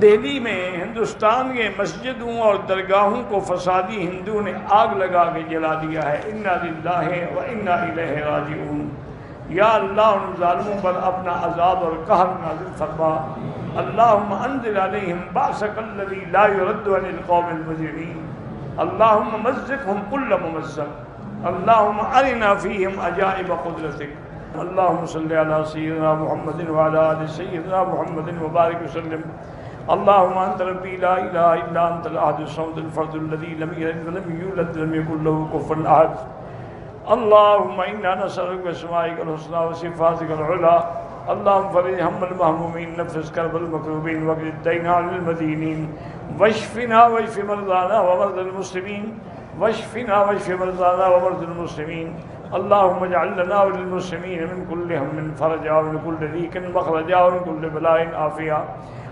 دہلی میں ہندوستان کے مسجدوں اور درگاہوں کو فسادی ہندوؤں نے آگ لگا کے جلا دیا ہے۔ انا للہ و انا الیہ راجعون۔ یا اللہ ان ظالموں پر اپنا عذاب اور قہر نازل فرما۔ اللہم انزل علیہم بأسک الذی لا یرد عن القوم المجرمین۔ اللہم مزقہم کل ممزق۔ اللہم ارنا فیہم عجائب قدرتک۔ اللہم صلی علی سیدنا محمد وعلی آل سیدنا محمد وبارک وسلم۔ اللہم انت ربی لا الہ الا انت الاحد الصمد الفرد الذی لم یلد ولم یولد ولم یکن لہ کفوا احد۔ اللہم انا نسألک باسمائک الحسنی وصفاتک العلی۔ اللہم فرج ہم المہمومین، نفس کرب المکروبین، واقض الدین عن المدینین، واشفنا واشف مرضانا ومرضى المسلمین، واشفنا واشف مرضانا ومرضى المسلمین۔ اللہم اجعل لنا وللمسلمین من کل ہم فرجا ومن کل ضیق مخرجا ومن کل بلاء عافیہ۔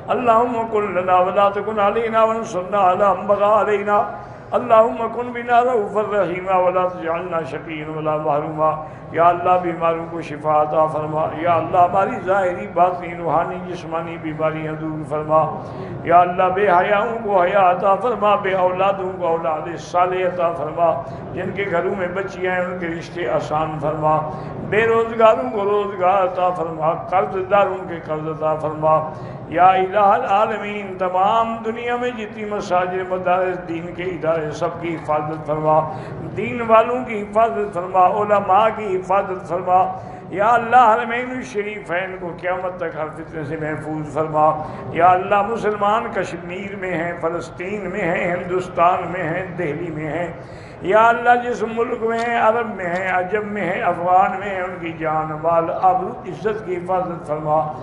اللہم کن لنا ولا تکن علینا وانصرنا علی من بغى علینا۔ اللہم کن بنا رؤوفا رحیما ولا تجعلنا شقیا ولا محروما۔ یا اللہ بیماروں کو شفا عطا فرما۔ یا اللہ ہماری ظاہری باطنی روحانی جسمانی بیماریاں دور فرما۔ یا اللہ بے حیاؤں کو حیا عطا فرما، بے اولادوں کو اولاد صالح عطا فرما، جن کے گھروں میں بچیاں ہیں ان کے رشتے آسان فرما، بے روزگاروں کو روزگار عطا فرما، قرض داروں کے قرض عطا فرما۔ یا الہ العالمین تمام دنیا میں جتنی مساجد مدارس دین کے ادارے سب کی حفاظت فرما، دین والوں کی حفاظت فرما، علماء کی حفاظت فرما۔ یا اللہ حرمین الشریفین کو قیامت تک ہر فتنے سے محفوظ فرما۔ یا اللہ مسلمان کشمیر میں ہیں، فلسطین میں ہیں، ہندوستان میں ہیں، دہلی میں ہیں، یا اللہ جس ملک میں ہیں، عرب میں ہیں، عجم میں ہیں، افغان میں ہیں، ان کی جان مال آبرو عزت کی حفاظت فرما۔